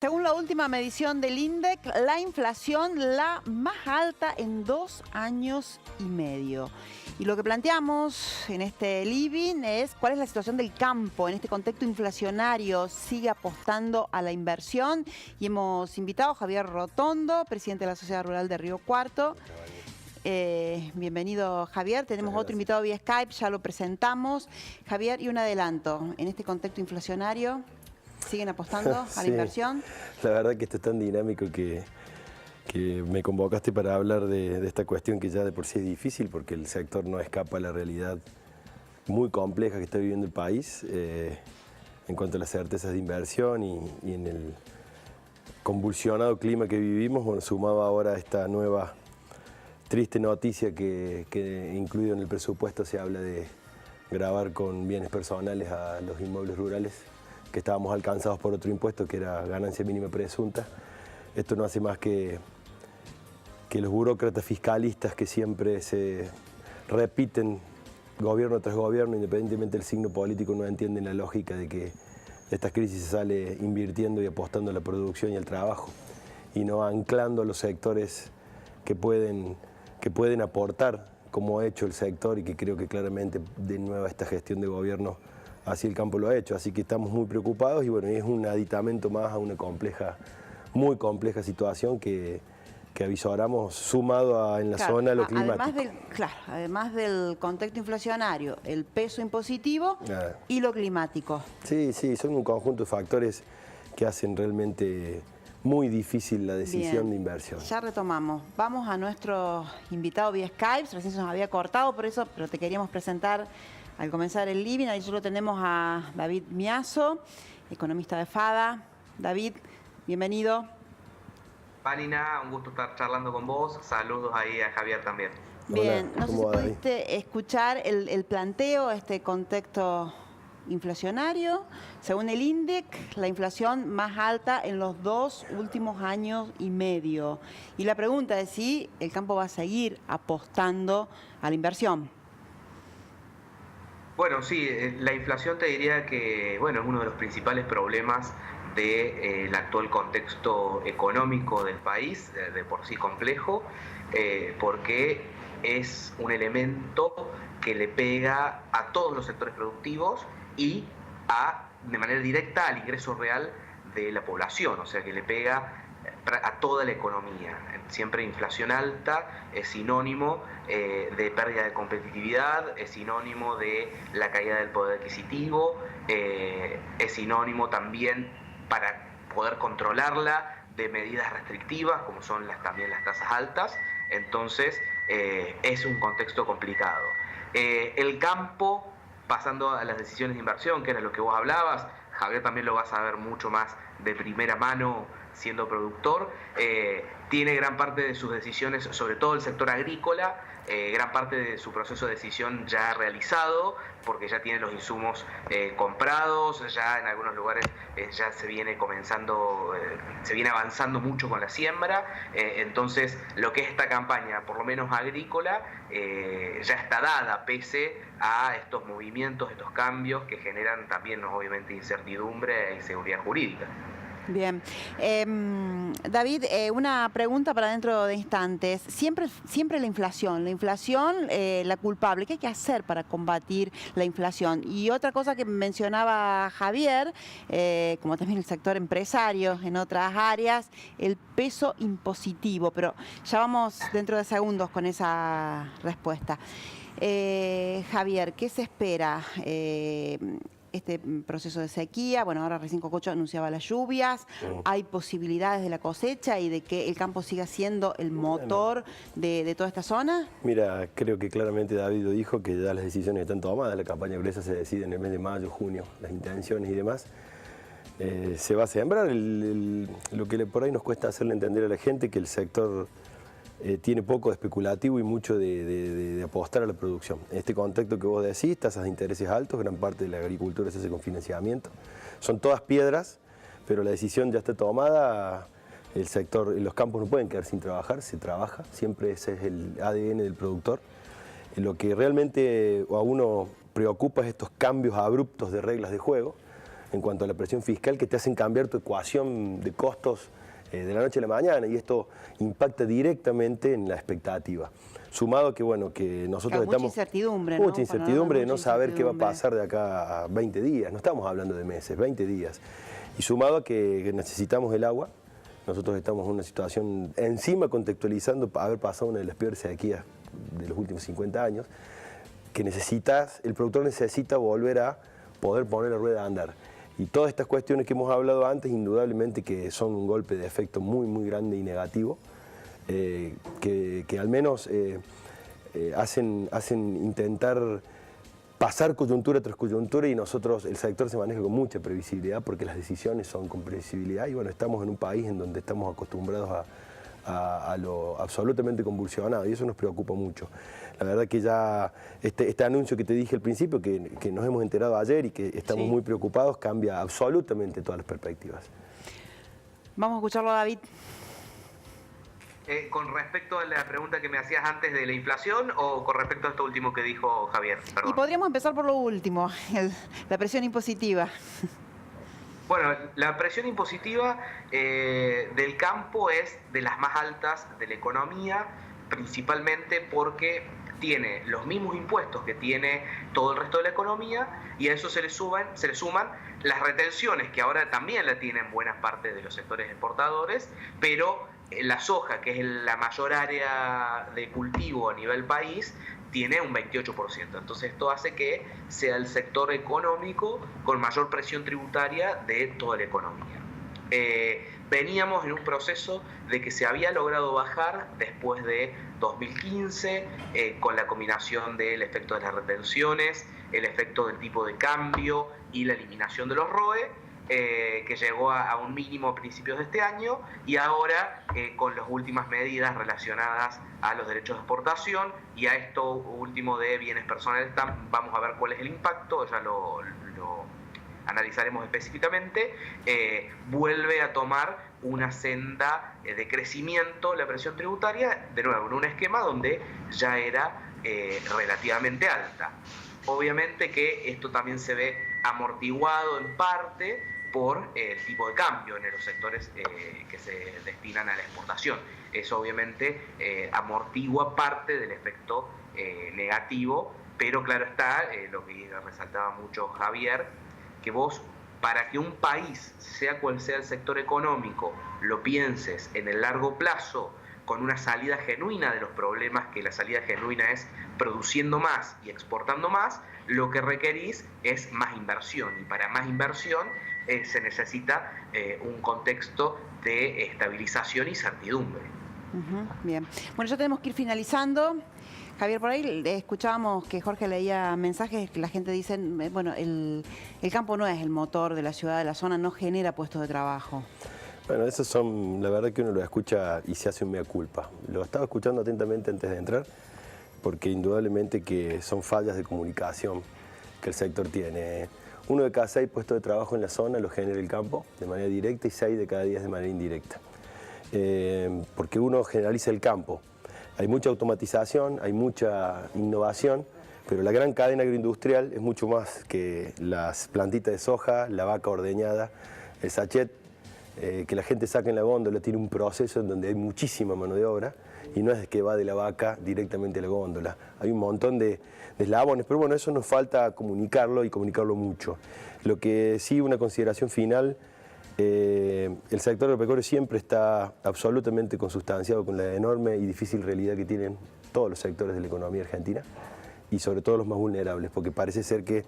Según la última medición del INDEC, la inflación la más alta en 2 años y medio. Y lo que planteamos en este living es cuál es la situación del campo en este contexto inflacionario. ¿Sigue apostando a la inversión? Y hemos invitado a Javier Rotondo, presidente de la Sociedad Rural de Río Cuarto. Bienvenido, Javier. Tenemos otro invitado vía Skype, ya lo presentamos. Javier, y un adelanto. En este contexto inflacionario, ¿siguen apostando a la inversión? La verdad que esto es tan dinámico que me convocaste para hablar de esta cuestión que ya de por sí es difícil, porque el sector no escapa a la realidad muy compleja que está viviendo el país en cuanto a las certezas de inversión y en el convulsionado clima que vivimos. Bueno, sumado ahora a esta nueva triste noticia que incluido en el presupuesto se habla de gravar con bienes personales a los inmuebles rurales que estábamos alcanzados por otro impuesto que era ganancia mínima presunta. Esto no hace más que los burócratas fiscalistas que siempre se repiten gobierno tras gobierno, independientemente del signo político, no entienden la lógica de que de estas crisis se sale invirtiendo y apostando a la producción y al trabajo y no anclando a los sectores que pueden aportar, como ha hecho el sector y que creo que claramente de nuevo esta gestión de gobierno hacia el campo lo ha hecho. Así que estamos muy preocupados y bueno, es un aditamento más a una muy compleja situación que avisoramos sumado en la zona a lo climático. Además del contexto inflacionario, el peso impositivo y lo climático. Sí, son un conjunto de factores que hacen realmente muy difícil la decisión de inversión. Ya retomamos. Vamos a nuestro invitado vía Skype. Recién se nos había cortado por eso, pero te queríamos presentar al comenzar el living. Ahí solo tenemos a David Miazo, economista de FADA. David, bienvenido. Vanina, un gusto estar charlando con vos. Saludos ahí a Javier también. Bien, Hola, no sé si pudiste escuchar el planteo, este contexto inflacionario. Según el INDEC, la inflación más alta en los 2 últimos años y medio. Y la pregunta es si el campo va a seguir apostando a la inversión. Bueno, sí, la inflación te diría que es uno de los principales problemas del actual contexto económico del país, de por sí complejo, porque es un elemento que le pega a todos los sectores productivos y de manera directa al ingreso real de la población, o sea que le pega a toda la economía. Siempre inflación alta es sinónimo de pérdida de competitividad, es sinónimo de la caída del poder adquisitivo, es sinónimo también, para poder controlarla, de medidas restrictivas como son también las tasas altas. Entonces es un contexto complicado. El campo, pasando a las decisiones de inversión, que era lo que vos hablabas, Javier también lo va a saber mucho más de primera mano siendo productor, tiene gran parte de sus decisiones, sobre todo el sector agrícola, gran parte de su proceso de decisión ya realizado, porque ya tiene los insumos comprados, ya en algunos lugares ya se viene avanzando mucho con la siembra. Entonces lo que es esta campaña, por lo menos agrícola, ya está dada, pese a estos movimientos, estos cambios que generan también obviamente incertidumbre e inseguridad jurídica. Bien. David, una pregunta para dentro de instantes. Siempre la inflación, la culpable. ¿Qué hay que hacer para combatir la inflación? Y otra cosa que mencionaba Javier, como también el sector empresario en otras áreas, el peso impositivo. Pero ya vamos dentro de segundos con esa respuesta. Javier, ¿qué se espera? Este proceso de sequía, bueno, ahora recién Cococho anunciaba las lluvias, hay posibilidades de la cosecha y de que el campo siga siendo el motor de toda esta zona. Mira, creo que claramente David lo dijo, que ya las decisiones están tomadas, la campaña gruesa se decide en el mes de mayo, junio, las intenciones y demás. Se va a sembrar, lo que por ahí nos cuesta hacerle entender a la gente, que el sector tiene poco de especulativo y mucho de apostar a la producción. En este contexto que vos decís, tasas de intereses altos, gran parte de la agricultura se hace con financiamiento. Son todas piedras, pero la decisión ya está tomada. El sector, los campos no pueden quedar sin trabajar, se trabaja, siempre ese es el ADN del productor. Lo que realmente a uno preocupa es estos cambios abruptos de reglas de juego, en cuanto a la presión fiscal que te hacen cambiar tu ecuación de costos de la noche a la mañana, y esto impacta directamente en la expectativa. Sumado a que, bueno, que nosotros mucha estamos... incertidumbre, mucha incertidumbre de no saber qué va a incertidumbre. pasar de acá a 20 días. No estamos hablando de meses, 20 días. Y sumado a que necesitamos el agua, nosotros estamos en una situación, encima contextualizando haber pasado una de las peores sequías de los últimos 50 años, que el productor necesita volver a poder poner la rueda a andar. Y todas estas cuestiones que hemos hablado antes, indudablemente que son un golpe de efecto muy, muy grande y negativo, que al menos hacen intentar pasar coyuntura tras coyuntura, y nosotros, el sector se maneja con mucha previsibilidad porque las decisiones son con previsibilidad, y bueno, estamos en un país en donde estamos acostumbrados a lo absolutamente convulsionado, y eso nos preocupa mucho. La verdad que ya este anuncio que te dije al principio, que nos hemos enterado ayer y que estamos muy preocupados, cambia absolutamente todas las perspectivas. Vamos a escucharlo a David. Con respecto a la pregunta que me hacías antes de la inflación, o con respecto a esto último que dijo Javier. Perdón. Y podríamos empezar por lo último, la presión impositiva. Bueno, la presión impositiva del campo es de las más altas de la economía, principalmente porque tiene los mismos impuestos que tiene todo el resto de la economía, y a eso se le suman las retenciones, que ahora también la tienen buena parte de los sectores exportadores, pero la soja, que es la mayor área de cultivo a nivel país, tiene un 28%. Entonces esto hace que sea el sector económico con mayor presión tributaria de toda la economía. Veníamos en un proceso de que se había logrado bajar después de 2015, con la combinación del efecto de las retenciones, el efecto del tipo de cambio y la eliminación de los ROE, que llegó a un mínimo a principios de este año, y ahora con las últimas medidas relacionadas a los derechos de exportación y a esto último de bienes personales, vamos a ver cuál es el impacto, ya lo analizaremos específicamente, vuelve a tomar una senda de crecimiento la presión tributaria, de nuevo en un esquema donde ya era relativamente alta. Obviamente que esto también se ve amortiguado en parte por el tipo de cambio en los sectores que se destinan a la exportación. Eso obviamente amortigua parte del efecto negativo, pero claro está, lo que resaltaba mucho Javier, que vos, para que un país, sea cual sea el sector económico, lo pienses en el largo plazo, con una salida genuina de los problemas, que la salida genuina es produciendo más y exportando más, lo que requerís es más inversión, y para más inversión se necesita un contexto de estabilización y certidumbre. Bien, bueno, ya tenemos que ir finalizando. Javier, por ahí escuchábamos que Jorge leía mensajes que la gente dice, bueno, el campo no es el motor de la ciudad, de la zona, no genera puestos de trabajo. Bueno, esos son, la verdad que uno lo escucha y se hace un mea culpa. Lo estaba escuchando atentamente antes de entrar, porque indudablemente que son fallas de comunicación que el sector tiene. 1 de cada 6 puestos de trabajo en la zona lo genera el campo de manera directa, y 6 de cada 10 de manera indirecta. Porque uno generaliza el campo. Hay mucha automatización, hay mucha innovación, pero la gran cadena agroindustrial es mucho más que las plantitas de soja, la vaca ordeñada, el sachet que la gente saca en la góndola. Tiene un proceso en donde hay muchísima mano de obra, y no es que va de la vaca directamente a la góndola. Hay un montón de eslabones, pero bueno, eso nos falta comunicarlo, y comunicarlo mucho. Lo que sí, una consideración final, el sector agropecuario siempre está absolutamente consustanciado con la enorme y difícil realidad que tienen todos los sectores de la economía argentina, y sobre todo los más vulnerables, porque parece ser que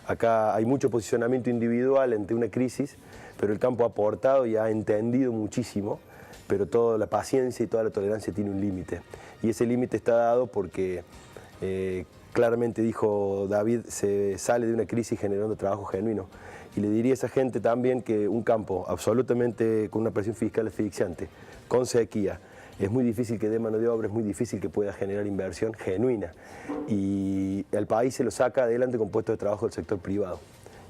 acá hay mucho posicionamiento individual ante una crisis, pero el campo ha aportado y ha entendido muchísimo, pero toda la paciencia y toda la tolerancia tiene un límite, y ese límite está dado porque claramente dijo David, se sale de una crisis generando trabajo genuino. Y le diría a esa gente también que un campo absolutamente con una presión fiscal asfixiante, con sequía, es muy difícil que dé mano de obra, es muy difícil que pueda generar inversión genuina. Y el país se lo saca adelante con puestos de trabajo del sector privado,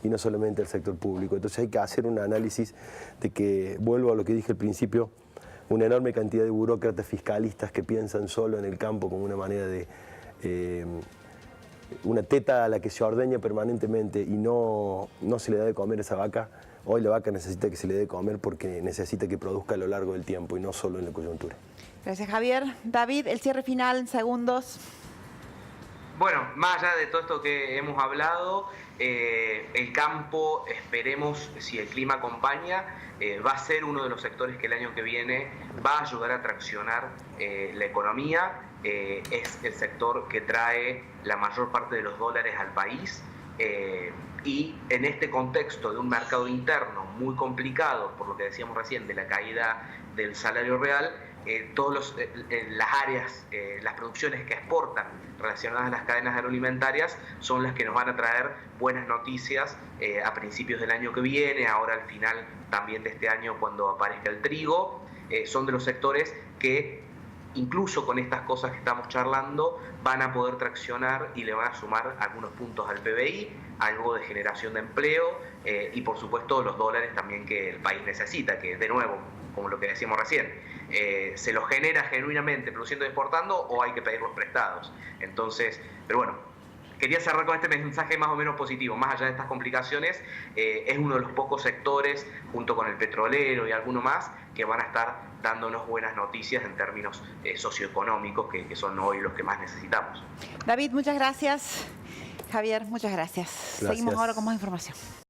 y no solamente del sector público. Entonces hay que hacer un análisis de que, vuelvo a lo que dije al principio, una enorme cantidad de burócratas fiscalistas que piensan solo en el campo como una manera de una teta a la que se ordeña permanentemente y no se le da de comer a esa vaca, hoy la vaca necesita que se le dé de comer porque necesita que produzca a lo largo del tiempo y no solo en la coyuntura. Gracias, Javier. David, el cierre final en segundos. Bueno, más allá de todo esto que hemos hablado, el campo, esperemos, si el clima acompaña, va a ser uno de los sectores que el año que viene va a ayudar a traccionar la economía. Es el sector que trae la mayor parte de los dólares al país. Y en este contexto de un mercado interno muy complicado, por lo que decíamos recién, de la caída del salario real, las áreas, las producciones que exportan relacionadas a las cadenas agroalimentarias son las que nos van a traer buenas noticias a principios del año que viene, ahora al final también de este año cuando aparezca el trigo. Son de los sectores que incluso con estas cosas que estamos charlando van a poder traccionar y le van a sumar algunos puntos al PBI, algo de generación de empleo y por supuesto los dólares también que el país necesita, que de nuevo, como lo que decíamos recién, se los genera genuinamente produciendo y exportando o hay que pedirlos prestados. Entonces, pero bueno, quería cerrar con este mensaje más o menos positivo, más allá de estas complicaciones, es uno de los pocos sectores, junto con el petrolero y alguno más, que van a estar dándonos buenas noticias en términos socioeconómicos, que son hoy los que más necesitamos. David, muchas gracias. Javier, muchas gracias. Seguimos ahora con más información.